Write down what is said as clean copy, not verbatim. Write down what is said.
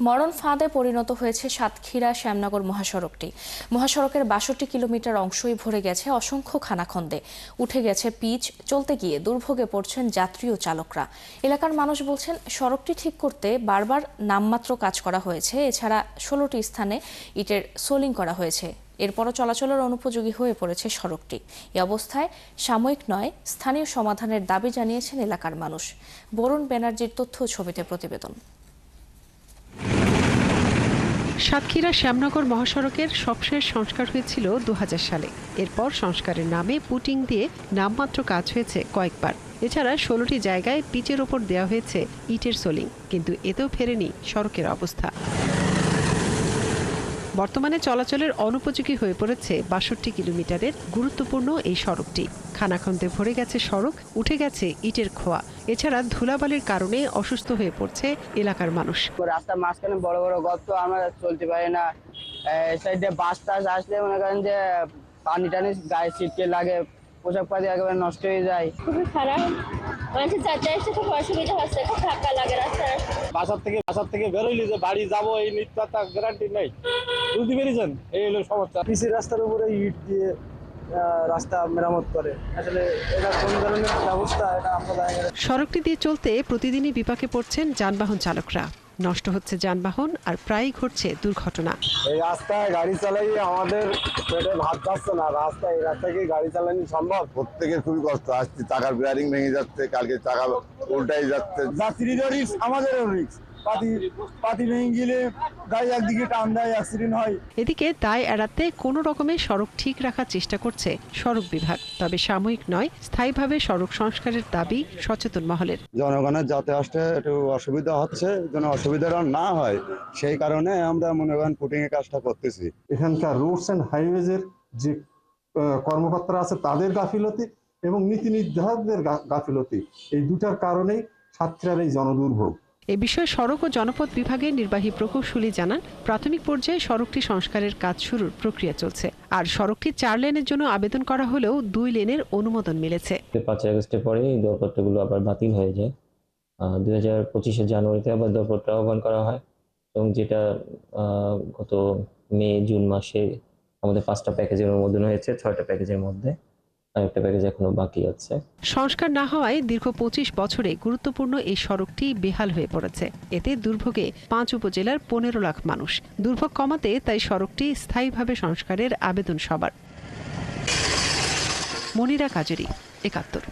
মরণ ফাঁদে পরিণত হয়েছে সাতক্ষীরা শ্যামনগর মহাসড়কটি। মহাসড়কের ৬২ কিলোমিটার অংশই ভরে গেছে অসংখ্য খানাখন্দে। উঠে গেছে পিচ, চলতে গিয়ে দুর্ভোগে পড়ছেন যাত্রী ও চালকরা। এলাকার মানুষ বলছেন, সড়কটি ঠিক করতে বারবার নামমাত্র কাজ করা হয়েছে। এছাড়া ১৬টি স্থানে ইটের সোলিং করা হয়েছে। এরপরও চলাচলের অনুপযোগী হয়ে পড়েছে সড়কটি। এ অবস্থায় সাময়িক নয়, স্থানীয় সমাধানের দাবি জানিয়েছেন এলাকার মানুষ। বরুণ ব্যানার্জির তথ্য ছবিতে প্রতিবেদন। সাতক্ষীরা শ্যামনগর মহাসড়কের সবশেষ সংস্কার হয়েছিল ২০০০ সালে। এরপর সংস্কারের নামে পুটিং দিয়ে নামমাত্র কাজ হয়েছে কয়েকবার। এছাড়া ১৬টি জায়গায় পিচের ওপর দেওয়া হয়েছে ইটের সোলিং, কিন্তু এতেও ফেরেনি সড়কের অবস্থা। বর্তমানে চলাচলের অনুপযোগী হয়ে পড়েছে ৬২ কিলোমিটারের গুরুত্বপূর্ণ এই সড়কটি। খানাখন্দে ভরে গেছে সড়ক, উঠে গেছে ইটের খোয়া। এছাড়া ধুলাবালির কারণে অসুস্থ হয়ে পড়ছে এলাকার মানুষ। রাস্তার মাঝখানে বড় বড় গর্ত, আমরা চলতে পারি না। সাইডে বাস টাস আসলে মনে করেন যে পানি টানি গায়ে ছিটকে লাগে, পোশাক পাতি একেবারে নষ্ট হয়ে যায়। খুবই খারাপ, মানুষের যাতায়াতে এসে খুব অসুবিধা হচ্ছে, খুব ধাক্কা লাগে রাস্তায়। বাসার থেকে বেরোইলি যে বাড়ি যাবো এই নিত্যতা গ্যারান্টি নেই, বুঝতে পেরেছেন? এই হলো সমস্যা। পিসি রাস্তার উপরে ইট দিয়ে রাস্তা মেরামত করে, আসলে এটা কোন ধরনের ব্যবস্থা এটা আমরা জানি না। সড়কটি দিয়ে চলতে প্রতিদিনই বিপাকে পড়ছেন যানবাহন চালকরা। নষ্ট হচ্ছে যানবাহন আর প্রায়ই ঘটছে দুর্ঘটনা। এই রাস্তায় গাড়ি চালাই আমাদের পেটে ভাত যাচ্ছে না। এই রাস্তায় কি গাড়ি চালানো সম্ভব? প্রত্যেকের খুবই কষ্ট। আজকে চাকার বেয়ারিং ভেঙে যাচ্ছে, কালকে চাকা উল্টাই যাচ্ছে। যাত্রীদের রিস্ক, আমাদেরও রিস্ক। পাতি ভেঙে গেলে গাড়ি একদিকে টান দেয়, অ্যাক্সিডেন্ট হয়। এদিকে দায় এড়াতে কোনো রকমের সড়ক ঠিক রাখার চেষ্টা করছে সড়ক বিভাগ। তবে সাময়িক নয়, স্থায়ীভাবে সড়ক সংস্কারের দাবি সচেতন মহলের। জনগণের যাতে আসতে একটু অসুবিধা হচ্ছে, যেন অসুবিধাটা না হয় সেই কারণে আমরা মনে করেন পুটিং এর কাজটা করতেছি। এখানকার রোডস অ্যান্ড হাইওয়েজের যে কর্মকর্তারা আছে তাদের গাফিলতি এবং নীতি নির্ধারকদের গাফিলতি, এই দুটার কারণেই সাতক্ষীরার এই জনদুর্ভোগ। এ বিষয়ে সড়ক ও জনপথ বিভাগের নির্বাহী প্রকৌশলী জানান, প্রাথমিক পর্যায়ে সড়কটি সংস্কারের কাজ শুরুর প্রক্রিয়া চলছে। আর সড়কটি ৪ লেনের জন্য আবেদন করা হলেও ২ লেনের অনুমোদন মিলেছে। ৫ আগস্টের পরে এই দরপত্রগুলো আবার বাতিল হয়ে যায়। ২০২৫ জানুয়ারিতে আবার দরপত্র আহ্বান করা হয়, এবং যেটা গত মে জুন মাসে আমাদের ৫টা প্যাকেজের অনুমোদন হয়েছে, ৬টা প্যাকেজের মধ্যে আরেকটা প্যাকেজ এখনো বাকি আছে। সংস্কার না হওয়ায় দীর্ঘ ২৫ বছরে গুরুত্বপূর্ণ এই সড়কটি বেহাল হয়ে পড়েছে। এতে দুর্ভোগে ৫ উপজেলার ১৫ লাখ মানুষ। দুর্ভোগ কমাতে তাই সড়কটি স্থায়ীভাবে সংস্কারের আবেদন সবার। মনিরা কাজেরি, ৭১।